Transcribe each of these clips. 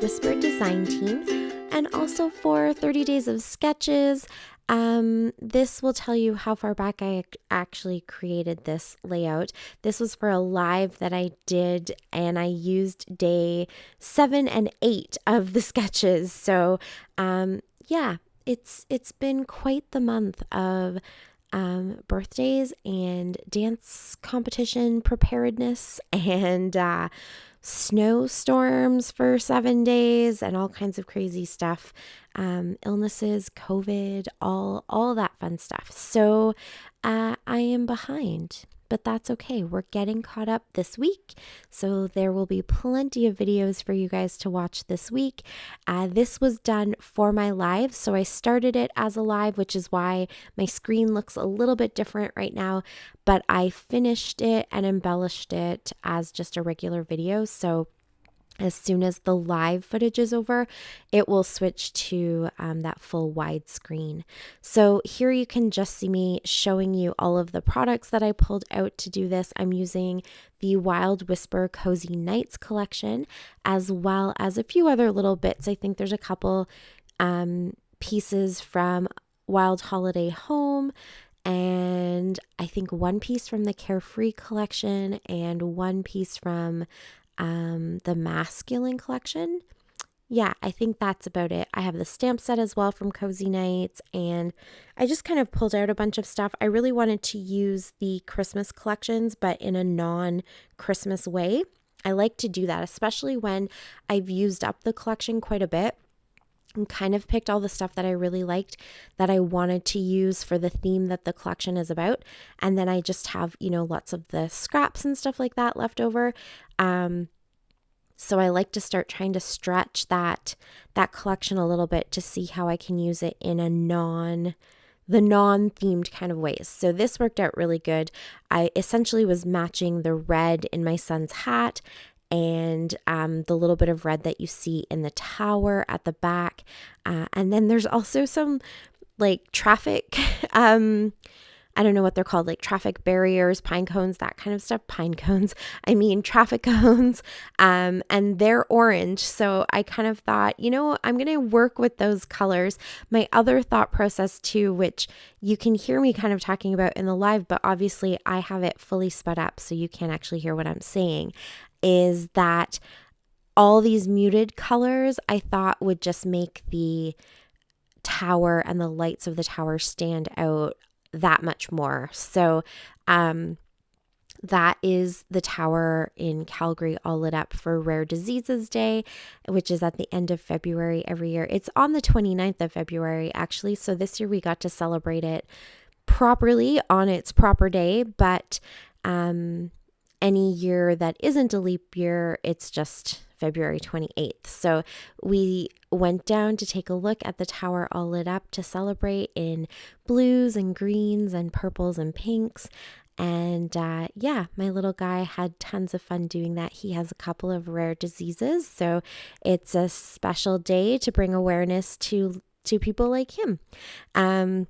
Whisper design team, and also for 30 days of sketches. This will tell you how far back I actually created this layout. This was for a live that I did, and I used day 7 and 8 of the sketches. So, yeah, it's been quite the month of birthdays and dance competition preparedness and snowstorms for 7 days and all kinds of crazy stuff, illnesses, COVID, all that fun stuff. So I am behind, but that's okay. We're getting caught up this week, so there will be plenty of videos for you guys to watch this week. This was done for my live, so I started it as a live, which is why my screen looks a little bit different right now, but I finished it and embellished it as just a regular video. So as soon as the live footage is over, it will switch to that full wide screen. So here you can just see me showing you all of the products that I pulled out to do this. I'm using the Wild Whisper Cozy Nights collection, as well as a few other little bits. I think there's a couple pieces from Wild Holiday Home, and I think one piece from the Carefree collection and one piece from the Masculine collection. Yeah, I think that's about it. I have the stamp set as well from Cozy Nights, and I just kind of pulled out a bunch of stuff. I really wanted to use the Christmas collections, but in a non-Christmas way. I like to do that, especially when I've used up the collection quite a bit and kind of picked all the stuff that I really liked that I wanted to use for the theme that the collection is about. And then I just have, lots of the scraps and stuff like that left over. So I like to start trying to stretch that collection a little bit to see how I can use it in the non-themed kind of ways. So this worked out really good. I essentially was matching the red in my son's hat and the little bit of red that you see in the tower at the back. And then there's also some like traffic, I don't know what they're called, like traffic barriers, pine cones, that kind of stuff. Traffic cones, and they're orange. So I kind of thought, I'm going to work with those colors. My other thought process too, which you can hear me kind of talking about in the live, but obviously I have it fully sped up so you can't actually hear what I'm saying, is that all these muted colors I thought would just make the tower and the lights of the tower stand out that much more. So that is the tower in Calgary all lit up for Rare Diseases Day, which is at the end of February every year. It's on the 29th of February, actually. So this year we got to celebrate it properly on its proper day, but any year that isn't a leap year, it's just February 28th. So we went down to take a look at the tower all lit up to celebrate in blues and greens and purples and pinks. And my little guy had tons of fun doing that. He has a couple of rare diseases, so it's a special day to bring awareness to people like him. And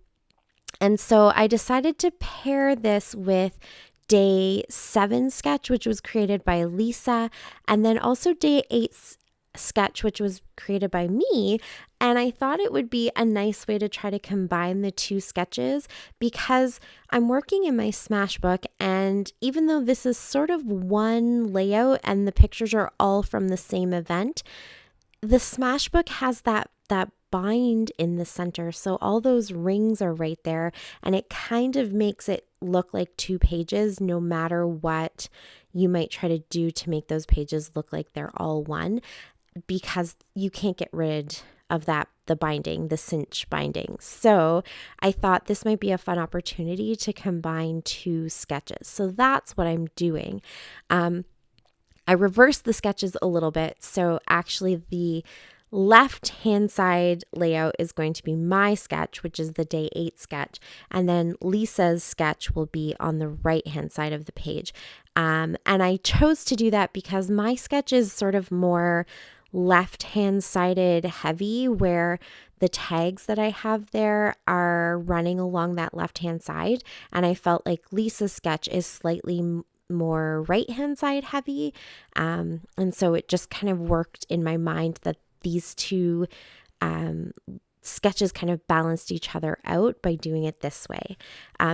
so I decided to pair this with Day 7 sketch, which was created by Lisa, and then also Day 8 sketch, which was created by me. And I thought it would be a nice way to try to combine the two sketches because I'm working in my Smashbook, and even though this is sort of one layout and the pictures are all from the same event, the Smashbook has that bind in the center. So all those rings are right there, and it kind of makes it look like two pages, no matter what you might try to do to make those pages look like they're all one, because you can't get rid of the binding, the cinch binding. So I thought this might be a fun opportunity to combine two sketches. So that's what I'm doing. I reversed the sketches a little bit. So actually the left hand side layout is going to be my sketch, which is the Day 8 sketch, and then Lisa's sketch will be on the right hand side of the page. And I chose to do that because my sketch is sort of more left hand sided heavy, where the tags that I have there are running along that left hand side, and I felt like Lisa's sketch is slightly more right-hand side heavy. And so it just kind of worked in my mind that these two sketches kind of balanced each other out by doing it this way.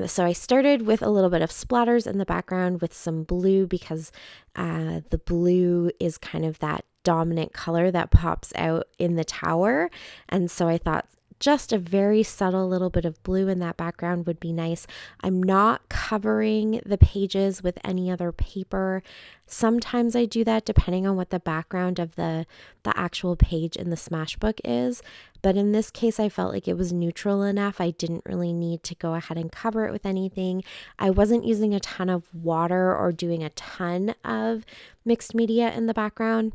So I started with a little bit of splatters in the background with some blue because the blue is kind of that dominant color that pops out in the tower. And so I thought just a very subtle little bit of blue in that background would be nice. I'm not covering the pages with any other paper. Sometimes I do that depending on what the background of the actual page in the Smashbook is. But in this case, I felt like it was neutral enough. I didn't really need to go ahead and cover it with anything. I wasn't using a ton of water or doing a ton of mixed media in the background.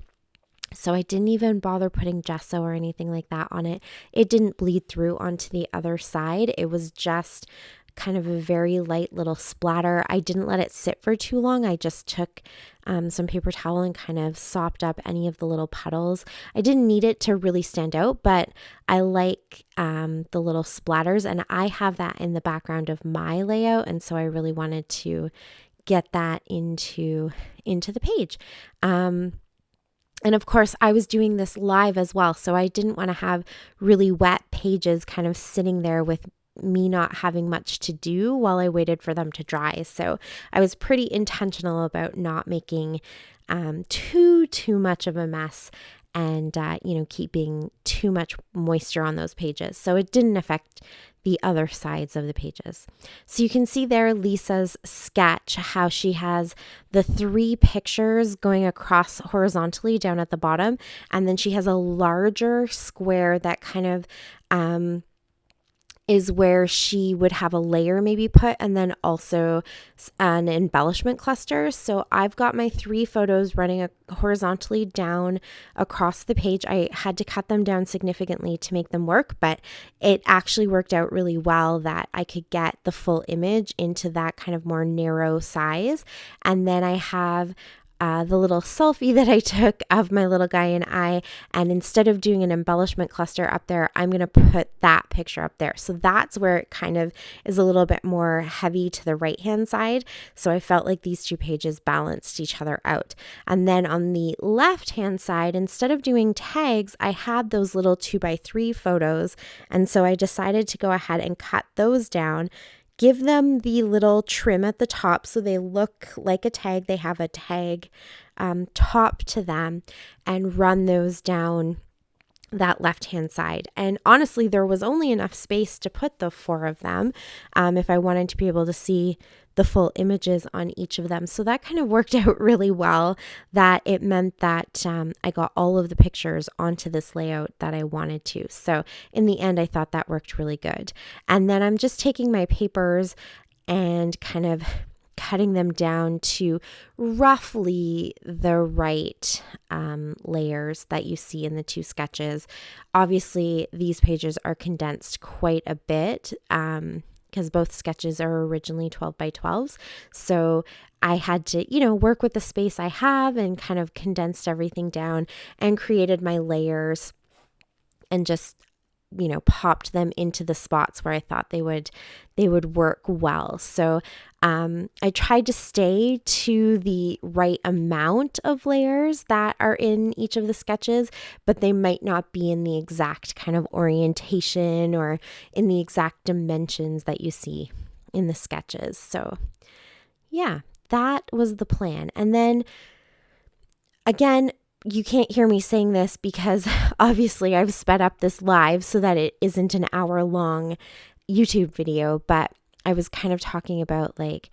So I didn't even bother putting gesso or anything like that on it. It didn't bleed through onto the other side. It was just kind of a very light little splatter. I didn't let it sit for too long. I just took some paper towel and kind of sopped up any of the little puddles. I didn't need it to really stand out, but I like the little splatters, and I have that in the background of my layout, and so I really wanted to get that into the page. And of course, I was doing this live as well, so I didn't want to have really wet pages kind of sitting there with me not having much to do while I waited for them to dry. So I was pretty intentional about not making too much of a mess and, keeping too much moisture on those pages. So it didn't affect the other sides of the pages. So you can see there Lisa's sketch, how she has the 3 pictures going across horizontally down at the bottom. And then she has a larger square that kind of is where she would have a layer maybe put, and then also an embellishment cluster. So I've got my 3 photos running horizontally down across the page. I had to cut them down significantly to make them work, but it actually worked out really well that I could get the full image into that kind of more narrow size. And then I have the little selfie that I took of my little guy and I, and instead of doing an embellishment cluster up there, I'm going to put that picture up there. So that's where it kind of is a little bit more heavy to the right hand side. So I felt like these 2 pages balanced each other out. And then on the left hand side, instead of doing tags, I had those little 2x3 photos. And so I decided to go ahead and cut those down, give them the little trim at the top so they look like a tag. They have a tag top to them, and run those down that left-hand side. And honestly, there was only enough space to put the 4 of them if I wanted to be able to see the full images on each of them. So that kind of worked out really well, that it meant that I got all of the pictures onto this layout that I wanted to. So in the end, I thought that worked really good. And then I'm just taking my papers and kind of cutting them down to roughly the right layers that you see in the 2 sketches. Obviously, these pages are condensed quite a bit because both sketches are originally 12 by 12s. So I had to, work with the space I have and kind of condensed everything down and created my layers and just popped them into the spots where I thought they would work well. So I tried to stay to the right amount of layers that are in each of the sketches, but they might not be in the exact kind of orientation or in the exact dimensions that you see in the sketches. So yeah, that was the plan. And then again, you can't hear me saying this because obviously I've sped up this live so that it isn't an hour-long YouTube video, but I was kind of talking about like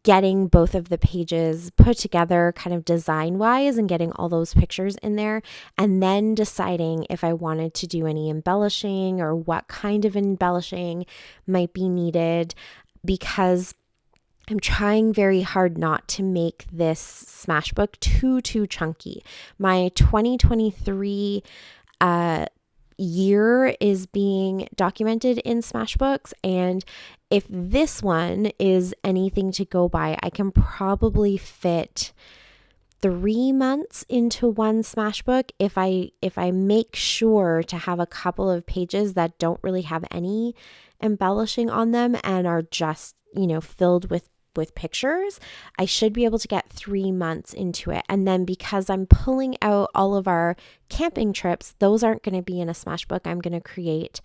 getting both of the pages put together kind of design-wise and getting all those pictures in there, and then deciding if I wanted to do any embellishing or what kind of embellishing might be needed, because I'm trying very hard not to make this Smashbook too chunky. My 2023 year is being documented in Smashbooks, and if this one is anything to go by, I can probably fit 3 months into one Smashbook if I make sure to have a couple of pages that don't really have any embellishing on them and are just, filled with with pictures, I should be able to get 3 months into it. And then because I'm pulling out all of our camping trips, those aren't going to be in a Smashbook. I'm going to create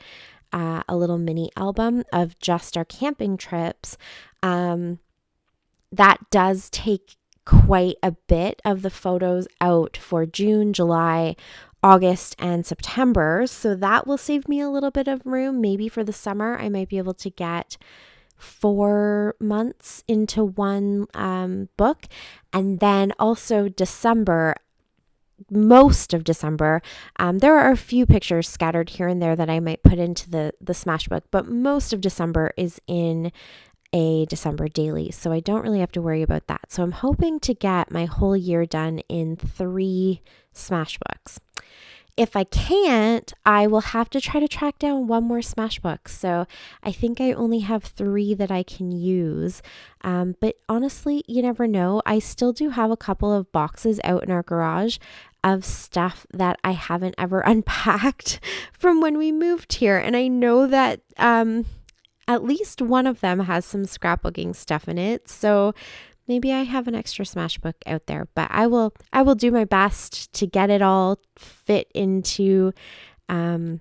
a little mini album of just our camping trips. That does take quite a bit of the photos out for June, July, August, and September. So that will save me a little bit of room. Maybe for the summer, I might be able to get 4 months into one book. And then also December, most of December, there are a few pictures scattered here and there that I might put into the Smashbook, but most of December is in a December daily, so I don't really have to worry about that. So I'm hoping to get my whole year done in 3 Smashbooks. If I can't, I will have to try to track down one more Smashbook. So I think I only have 3 that I can use. But honestly, you never know. I still do have a couple of boxes out in our garage of stuff that I haven't ever unpacked from when we moved here. And I know that at least one of them has some scrapbooking stuff in it. So maybe I have an extra Smashbook out there, but I will do my best to get it all fit into the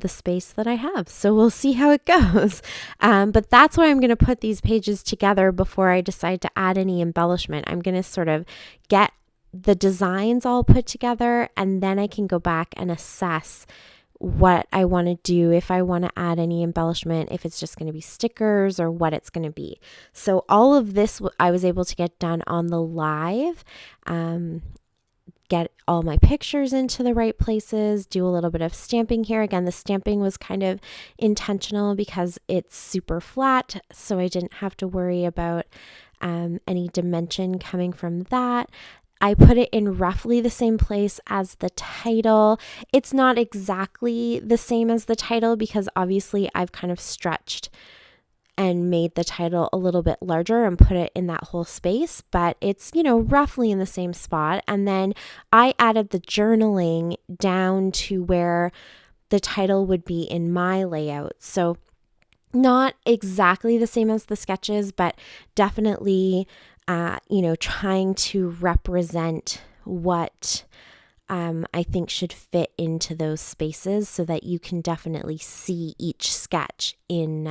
space that I have. So we'll see how it goes. But that's why I'm going to put these pages together before I decide to add any embellishment. I'm going to sort of get the designs all put together, and then I can go back and assess what I want to do, if I want to add any embellishment, if it's just going to be stickers or what it's going to be. So all of this I was able to get done on the live, get all my pictures into the right places, do a little bit of stamping here. Again, the stamping was kind of intentional because it's super flat, so I didn't have to worry about any dimension coming from that. I put it in roughly the same place as the title. It's not exactly the same as the title because obviously I've kind of stretched and made the title a little bit larger and put it in that whole space, but it's, roughly in the same spot. And then I added the journaling down to where the title would be in my layout. So not exactly the same as the sketches, but definitely trying to represent what I think should fit into those spaces so that you can definitely see each sketch in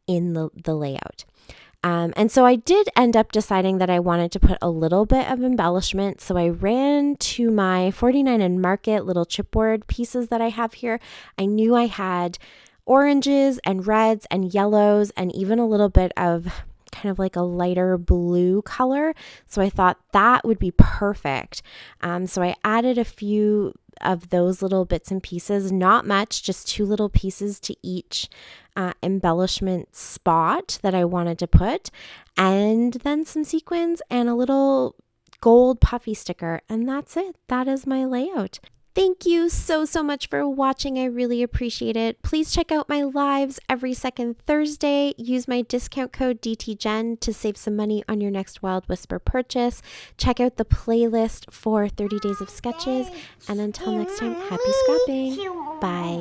the layout. And so I did end up deciding that I wanted to put a little bit of embellishment. So I ran to my 49 and Market little chipboard pieces that I have here. I knew I had oranges and reds and yellows and even a little bit of kind of like a lighter blue color. So I thought that would be perfect. So I added a few of those little bits and pieces, not much, just 2 little pieces to each embellishment spot that I wanted to put, and then some sequins and a little gold puffy sticker. And that's it. That is my layout. Thank you so much for watching. I really appreciate it. Please check out my lives every second Thursday. Use my discount code DTGen to save some money on your next Wild Whisper purchase. Check out the playlist for 30 days of sketches. And until next time, happy scrapping. Bye.